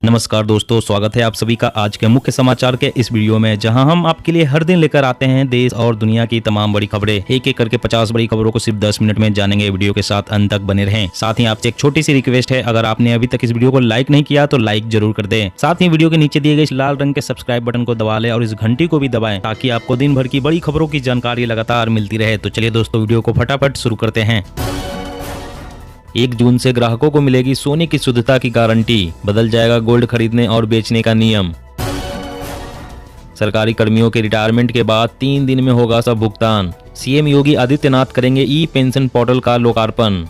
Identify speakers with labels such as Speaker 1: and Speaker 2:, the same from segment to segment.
Speaker 1: नमस्कार दोस्तों, स्वागत है आप सभी का आज के मुख्य समाचार के इस वीडियो में, जहां हम आपके लिए हर दिन लेकर आते हैं देश और दुनिया की तमाम बड़ी खबरें। एक एक करके 50 बड़ी खबरों को सिर्फ 10 मिनट में जानेंगे। वीडियो के साथ अंत तक बने रहें। साथ ही आपसे एक छोटी सी रिक्वेस्ट है, अगर आपने अभी तक इस वीडियो को लाइक नहीं किया तो लाइक जरूर कर दें। साथ ही वीडियो के नीचे दिए गए इस लाल रंग के सब्सक्राइब बटन को दबा लें और इस घंटी को भी दबाएं, ताकि आपको दिन भर की बड़ी खबरों की जानकारी लगातार मिलती रहे। तो चलिए दोस्तों, वीडियो को फटाफट शुरू करते हैं। 1 जून से ग्राहकों को मिलेगी सोने की शुद्धता की गारंटी, बदल जाएगा गोल्ड खरीदने और बेचने का नियम। सरकारी कर्मियों के रिटायरमेंट के बाद 3 दिन में होगा सब भुगतान। सीएम योगी आदित्यनाथ करेंगे ई पेंशन पोर्टल का लोकार्पण।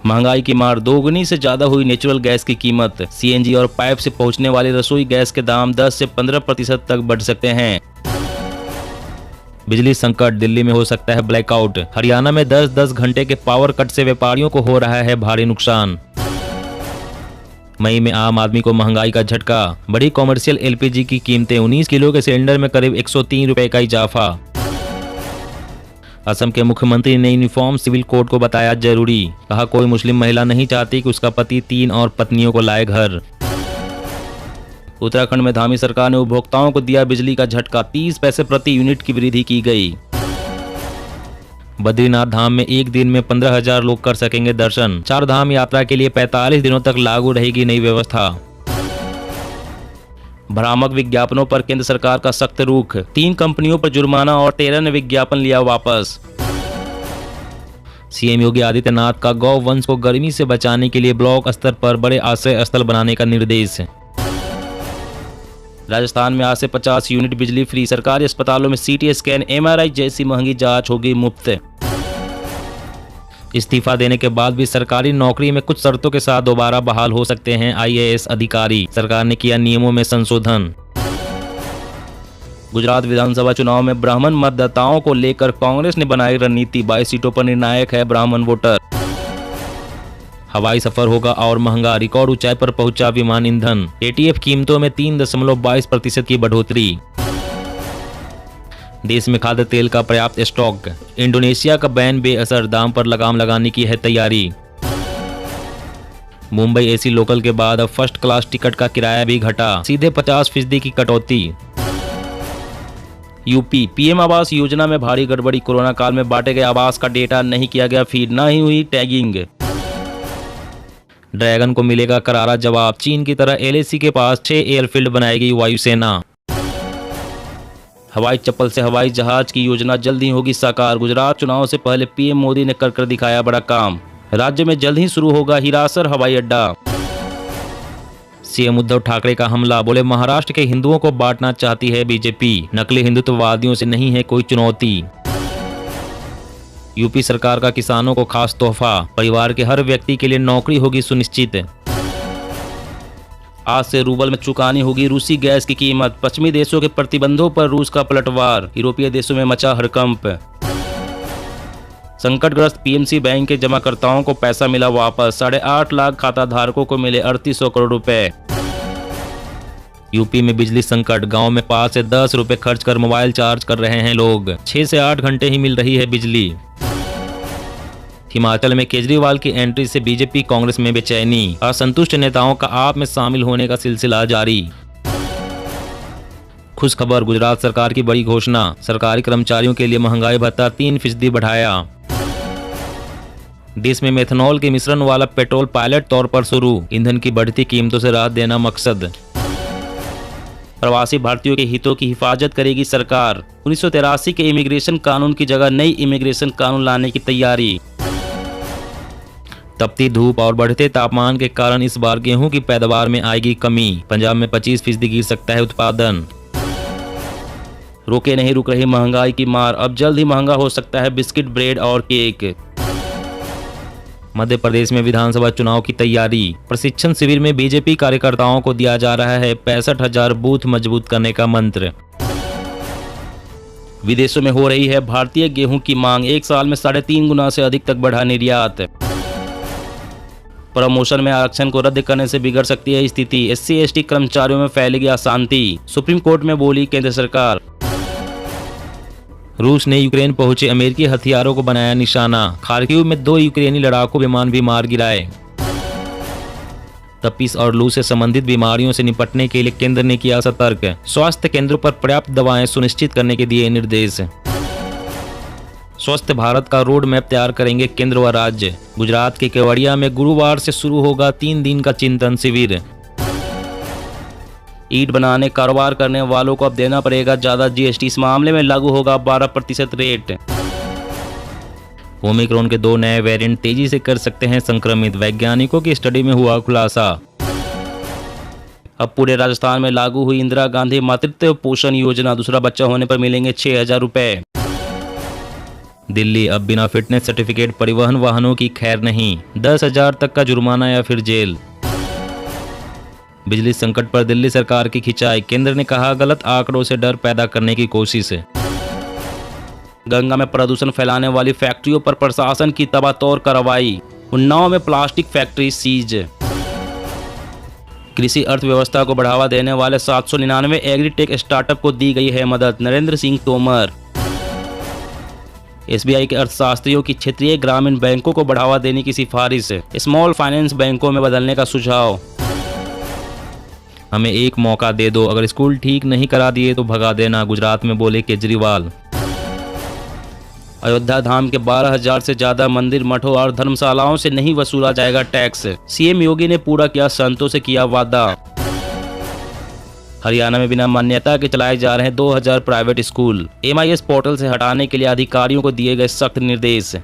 Speaker 1: महंगाई की मार, दोगुनी से ज्यादा हुई नेचुरल गैस की कीमत। सीएनजी और पाइप से पहुंचने वाली रसोई गैस के दाम 10 से 15% तक बढ़ सकते हैं। बिजली संकट, दिल्ली में हो सकता है ब्लैकआउट। हरियाणा में 10-10 घंटे के पावर कट से व्यापारियों को हो रहा है भारी नुकसान। मई में आम आदमी को महंगाई का झटका, बढ़ी कॉमर्शियल एलपीजी की कीमतें। 19 किलो के सिलेंडर में करीब 103 रुपए का इजाफा। असम के मुख्यमंत्री ने यूनिफॉर्म सिविल कोड को बताया जरूरी, कहा कोई मुस्लिम महिला नहीं चाहती कि उसका पति 3 और पत्नियों को लाए घर। उत्तराखंड में धामी सरकार ने उपभोक्ताओं को दिया बिजली का झटका, 30 पैसे प्रति यूनिट की वृद्धि की गई। बद्रीनाथ धाम में एक दिन में 15,000 लोग कर सकेंगे दर्शन। 4 धाम यात्रा के लिए 45 दिनों तक लागू रहेगी नई व्यवस्था। भ्रामक विज्ञापनों पर केंद्र सरकार का सख्त रुख, 3 कंपनियों पर जुर्माना और 13 ने विज्ञापन लिया वापस। सीएम योगी आदित्यनाथ का गौ वंश को गर्मी से बचाने के लिए ब्लॉक स्तर पर बड़े आश्रय स्थल बनाने का निर्देश। राजस्थान में आज से 50 यूनिट बिजली फ्री। सरकारी अस्पतालों में सीटी स्कैन, एमआरआई जैसी महंगी जांच होगी मुफ्त। इस्तीफा देने के बाद भी सरकारी नौकरी में कुछ शर्तों के साथ दोबारा बहाल हो सकते हैं आईएएस अधिकारी। सरकार ने किया नियमों में संशोधन। गुजरात विधानसभा चुनाव में ब्राह्मण मतदाताओं को लेकर कांग्रेस ने बनाई रणनीति। 22 सीटों पर निर्णायक है ब्राह्मण वोटर। हवाई सफर होगा और महंगा, रिकॉर्ड ऊंचाई पर पहुंचा विमान ईंधन। एटीएफ कीमतों में 3.22% की बढ़ोतरी। देश में खाद्य तेल का पर्याप्त स्टॉक। इंडोनेशिया का बैन बेअसर, दाम पर लगाम लगाने की है तैयारी। मुंबई एसी लोकल के बाद अब फर्स्ट क्लास टिकट का किराया भी घटा, सीधे 50% की कटौती। यूपी पीएम आवास योजना में भारी गड़बड़ी, कोरोना काल में बांटे गए आवास का डेटा नहीं किया गया फीड, न ही हुई टैगिंग। ड्रैगन को मिलेगा करारा जवाब, चीन की तरह एलएसी के पास 6 एयरफील्ड बनाएगी वायुसेना। हवाई चप्पल से हवाई जहाज की योजना जल्द ही होगी साकार। गुजरात चुनाव से पहले पीएम मोदी ने कर दिखाया बड़ा काम। राज्य में जल्द ही शुरू होगा हिरासर हवाई अड्डा। सीएम उद्धव ठाकरे का हमला, बोले महाराष्ट्र के हिंदुओं को बांटना चाहती है बीजेपी, नकली हिंदुत्ववादियों से नहीं है कोई चुनौती। यूपी सरकार का किसानों को खास तोहफा, परिवार के हर व्यक्ति के लिए नौकरी होगी सुनिश्चित। आज से रूबल में चुकानी होगी रूसी गैस की कीमत। पश्चिमी देशों के प्रतिबंधों पर रूस का पलटवार, यूरोपीय देशों में मचा हड़कंप। संकटग्रस्त पीएमसी बैंक के जमाकर्ताओं को पैसा मिला वापस। 8.5 लाख खाता धारकों को मिले 3800 करोड़ रुपए। यूपी में बिजली संकट, गांव में 5 से 10 रुपए खर्च कर मोबाइल चार्ज कर रहे हैं लोग। 6 से 8 घंटे ही मिल रही है बिजली। हिमाचल में केजरीवाल की एंट्री से बीजेपी कांग्रेस में बेचैनी, असंतुष्ट नेताओं का आप में शामिल होने का सिलसिला जारी। खुश खबर, गुजरात सरकार की बड़ी घोषणा, सरकारी कर्मचारियों के लिए महंगाई भत्ता 3% बढ़ाया। देश में मेथनॉल के मिश्रण वाला पेट्रोल पायलट तौर पर शुरू, ईंधन की बढ़ती कीमतों से राहत देना मकसद। प्रवासी भारतीयों के हितों की हिफाजत करेगी सरकार। 1983 के इमिग्रेशन कानून की जगह नई इमिग्रेशन कानून लाने की तैयारी। तपती धूप और बढ़ते तापमान के कारण इस बार गेहूं की पैदावार में आएगी कमी। पंजाब में 25% गिर सकता है उत्पादन। रुके नहीं रुक रही महंगाई की मार, अब जल्द ही महंगा हो सकता है बिस्किट, ब्रेड और केक। मध्य प्रदेश में विधानसभा चुनाव की तैयारी, प्रशिक्षण शिविर में बीजेपी कार्यकर्ताओं को दिया जा रहा है 65,000 बूथ मजबूत करने का मंत्र। विदेशों में हो रही है भारतीय गेहूं की मांग, 1 साल में 3.5 गुना से अधिक तक बढ़ा निर्यात। प्रमोशन में आरक्षण को रद्द करने से बिगड़ सकती है स्थिति, SC/ST कर्मचारियों में फैलेगी अशांति, सुप्रीम कोर्ट में बोली केंद्र सरकार। रूस ने यूक्रेन पहुंचे अमेरिकी हथियारों को बनाया निशाना, खार्किव में 2 यूक्रेनी लड़ाकू विमान भी मार गिराए। तपिश और लू से संबंधित बीमारियों से निपटने के लिए केंद्र ने किया सतर्क। स्वास्थ्य केंद्रों पर पर्याप्त दवाएं सुनिश्चित करने के दिए निर्देश। स्वस्थ भारत का रोड मैप तैयार करेंगे केंद्र व राज्य। गुजरात के केवड़िया में गुरुवार से शुरू होगा 3 दिन का चिंतन शिविर। ईंट बनाने कारोबार करने वालों को अब देना पड़ेगा ज्यादा जीएसटी। इस मामले में लागू होगा 12% रेट। ओमिक्रॉन के 2 नए वेरिएंट तेजी से कर सकते हैं संक्रमित, वैज्ञानिकों की स्टडी में हुआ खुलासा। अब पूरे राजस्थान में लागू हुई इंदिरा गांधी मातृत्व पोषण योजना। दूसरा बच्चा होने पर मिलेंगे 6,000 रुपए। दिल्ली अब बिना फिटनेस सर्टिफिकेट परिवहन वाहनों की खैर नहीं, 10,000 तक का जुर्माना या फिर जेल। बिजली संकट पर दिल्ली सरकार की खिंचाई, केंद्र ने कहा गलत आंकड़ों से डर पैदा करने की कोशिश। गंगा में प्रदूषण फैलाने वाली फैक्ट्रियों पर प्रशासन की तबातौर कार्रवाई। उन्नाव में प्लास्टिक फैक्ट्री सीज। कृषि अर्थव्यवस्था को बढ़ावा देने वाले 799 एग्रीटेक स्टार्टअप को दी गई है मदद। नरेंद्र सिंह तोमर। एसबीआई के अर्थशास्त्रियों की क्षेत्रीय ग्रामीण बैंकों को बढ़ावा देने की सिफारिश। स्मॉल फाइनेंस बैंकों में बदलने का सुझाव। हमें एक मौका दे दो, अगर स्कूल ठीक नहीं करा दिए तो भगा देना, गुजरात में बोले केजरीवाल। अयोध्या धाम के 12,000 से ज्यादा मंदिर, मठों और धर्मशालाओं से नहीं वसूला जाएगा टैक्स। सीएम योगी ने पूरा किया संतों से किया वादा। हरियाणा में बिना मान्यता के चलाए जा रहे हैं 2000 प्राइवेट स्कूल। MIS पोर्टल से हटाने के लिए अधिकारियों को दिए गए सख्त निर्देश।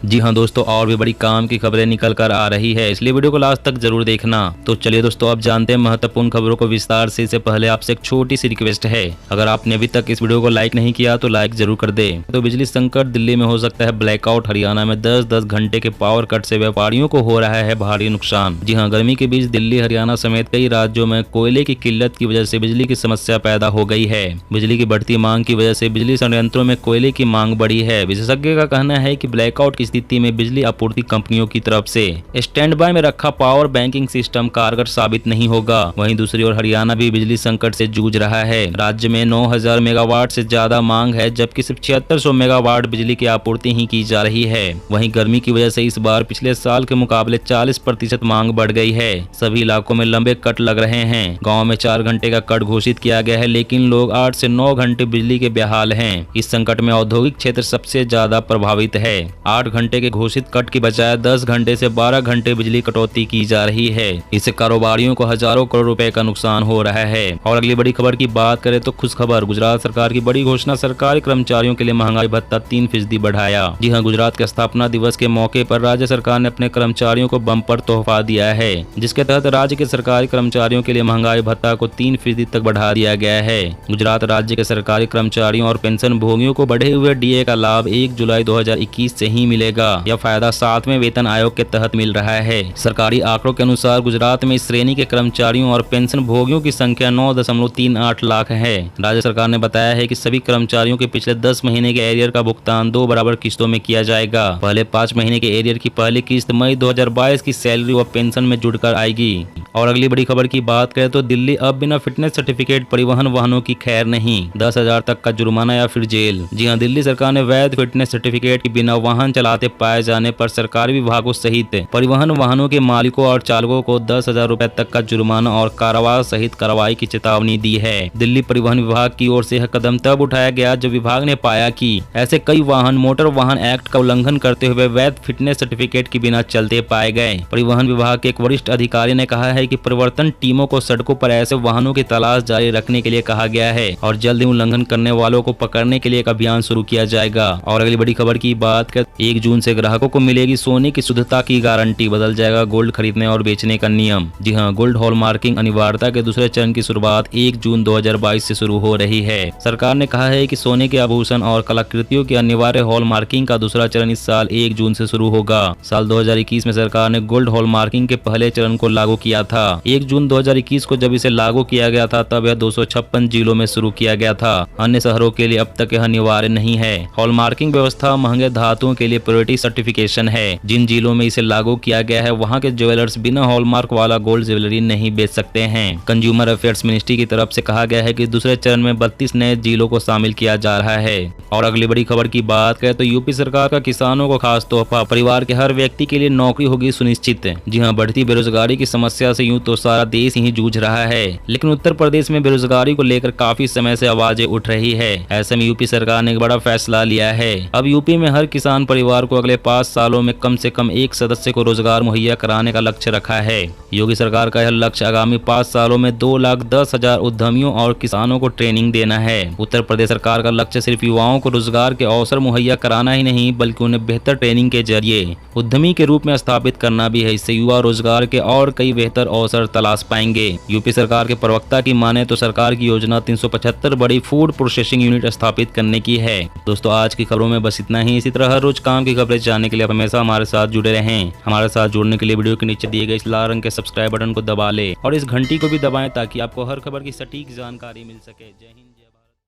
Speaker 1: जी हाँ दोस्तों, और भी बड़ी काम की खबरें निकल कर आ रही है, इसलिए वीडियो को लास्ट तक जरूर देखना। तो चलिए दोस्तों, अब जानते हैं महत्वपूर्ण खबरों को विस्तार से। इससे पहले आपसे एक छोटी सी रिक्वेस्ट है, अगर आपने अभी तक इस वीडियो को लाइक नहीं किया तो लाइक जरूर कर दे। तो बिजली संकट, दिल्ली में हो सकता है ब्लैकआउट। हरियाणा में 10-10 घंटे के पावर कट से व्यापारियों को हो रहा है भारी नुकसान। जी हाँ, गर्मी के बीच दिल्ली, हरियाणा समेत कई राज्यों में कोयले की किल्लत की वजह से बिजली की समस्या पैदा हो गई है। बिजली की बढ़ती मांग की वजह से बिजली संयंत्रों में कोयले की मांग बढ़ी है। विशेषज्ञ का कहना है कि ब्लैकआउट की स्थिति में बिजली आपूर्ति कंपनियों की तरफ से स्टैंड बाय में रखा पावर बैंकिंग सिस्टम कारगर साबित नहीं होगा। वहीं दूसरी ओर हरियाणा भी बिजली संकट से जूझ रहा है। राज्य में 9,000 मेगावाट से ज्यादा मांग है, जबकि सिर्फ 7600 मेगावाट बिजली की आपूर्ति ही की जा रही है। वहीं गर्मी की वजह से इस बार पिछले साल के मुकाबले 40% मांग बढ़ गई है। सभी इलाकों में लंबे कट लग रहे हैं। गाँव में 4 घंटे का कट घोषित किया गया है, लेकिन लोग 8 से 9 घंटे बिजली के बेहाल हैं। इस संकट में औद्योगिक क्षेत्र सबसे ज्यादा प्रभावित है। 8 घंटे के घोषित कट की बजाय 10 घंटे से 12 घंटे बिजली कटौती की जा रही है। इससे कारोबारियों को हजारों करोड़ रुपए का नुकसान हो रहा है। और अगली बड़ी खबर की बात करें तो खुश खबर, गुजरात सरकार की बड़ी घोषणा, सरकारी कर्मचारियों के लिए महंगाई भत्ता 3% बढ़ाया। जी हां, गुजरात के स्थापना दिवस के मौके पर राज्य सरकार ने अपने कर्मचारियों को बम्पर तोहफा दिया है, जिसके तहत राज्य के सरकारी कर्मचारियों के लिए महंगाई भत्ता को 3% तक बढ़ा दिया गया है। गुजरात राज्य के सरकारी कर्मचारियों और पेंशन भोगियों को बढ़े हुए DA का लाभ 1 जुलाई 2021 से ही मिलेगा। यह फायदा 7वें वेतन आयोग के तहत मिल रहा है। सरकारी आंकड़ों के अनुसार गुजरात में इस श्रेणी के कर्मचारियों और पेंशन भोगियों की संख्या 9.38 लाख है। राज्य सरकार ने बताया है कि सभी कर्मचारियों के पिछले 10 महीने के एरियर का भुगतान 2 बराबर किस्तों में किया जाएगा। पहले 5 महीने के एरियर की पहली किस्त मई 2022 की सैलरी व पेंशन में जुड़कर आएगी। और अगली बड़ी खबर की बात करें तो दिल्ली अब बिना फिटनेस सर्टिफिकेट परिवहन वाहनों की खैर नहीं, 10,000 तक का जुर्माना या फिर जेल। जी हां, दिल्ली सरकार ने वैध फिटनेस सर्टिफिकेट के बिना वाहन चलाते पाए जाने पर सरकारी विभागों सहित परिवहन वाहनों के मालिकों और चालकों को 10,000 रुपए तक का जुर्माना और कारावास सहित कार्रवाई की चेतावनी दी है। दिल्ली परिवहन विभाग की ओर से यह कदम तब उठाया गया जब विभाग ने पाया कि ऐसे कई वाहन मोटर वाहन एक्ट का उल्लंघन करते हुए वैध फिटनेस सर्टिफिकेट के बिना चलते पाए गए। परिवहन विभाग के एक वरिष्ठ अधिकारी ने कहा है कि परिवर्तन टीमों को सड़कों पर ऐसे वाहनों की तलाश जारी रखने के लिए कहा गया है और जल्द ही उल्लंघन करने वालों को पकड़ने के लिए एक अभियान शुरू किया जाएगा। और अगली बड़ी खबर की बात करें, 1 जून से ग्राहकों को मिलेगी सोने की शुद्धता की गारंटी, बदल जाएगा गोल्ड खरीदने और बेचने का नियम। जी हां, गोल्ड हॉलमार्किंग अनिवार्यता के दूसरे चरण की शुरुआत 1 जून 2022 से शुरू हो रही है। सरकार ने कहा है कि सोने के आभूषण और कलाकृतियों की अनिवार्य हॉलमार्किंग का दूसरा चरण इस साल 1 जून से शुरू होगा। साल 2021 में सरकार ने गोल्ड हॉलमार्किंग के पहले चरण को लागू किया था। 1 जून 2021 को जब इसे लागू किया गया था तब यह 256 जिलों में शुरू किया गया था। अन्य शहरों के लिए अब तक यह अनिवार्य नहीं है। हॉलमार्किंग व्यवस्था महंगे धातुओं के लिए प्रायोरिटी सर्टिफिकेशन है। जिन जिलों में इसे लागू किया गया है वहां के ज्वेलर्स बिना हॉलमार्क वाला गोल्ड ज्वेलरी नहीं बेच सकते हैं। कंज्यूमर अफेयर्स मिनिस्ट्री की तरफ से कहा गया है कि दूसरे चरण में 32 नए जिलों को शामिल किया जा रहा है। और अगली बड़ी खबर की बात करें तो यूपी सरकार का किसानों को खास तोहफा, परिवार के हर व्यक्ति के लिए नौकरी होगी सुनिश्चित। जी हां, बढ़ती बेरोजगारी की समस्या से से यूं तो सारा देश ही जूझ रहा है, लेकिन उत्तर प्रदेश में बेरोजगारी को लेकर काफी समय से आवाजें उठ रही है। ऐसे में यूपी सरकार ने एक बड़ा फैसला लिया है। अब यूपी में हर किसान परिवार को अगले 5 सालों में कम से कम एक सदस्य को रोजगार मुहैया कराने का लक्ष्य रखा है। योगी सरकार का यह लक्ष्य आगामी 5 सालों में 2,10,000 उद्यमियों और किसानों को ट्रेनिंग देना है। उत्तर प्रदेश सरकार का लक्ष्य सिर्फ युवाओं को रोजगार के अवसर मुहैया कराना ही नहीं, बल्कि उन्हें बेहतर ट्रेनिंग के जरिए उद्यमी के रूप में स्थापित करना भी है। इससे युवा रोजगार के और कई बेहतर अवसर तलाश पाएंगे। यूपी सरकार के प्रवक्ता की माने तो सरकार की योजना 375 बड़ी फूड प्रोसेसिंग यूनिट स्थापित करने की है। दोस्तों, आज की खबरों में बस इतना ही। इसी तरह हर रोज काम की खबरें जानने के लिए आप हमेशा हमारे साथ जुड़े रहें। हमारे साथ जुड़ने के लिए वीडियो के नीचे दिए गए इस लाल रंग के सब्सक्राइब बटन को दबा लें और इस घंटी को भी दबाएं ताकि आपको हर खबर की सटीक जानकारी मिल सके। जय हिंद।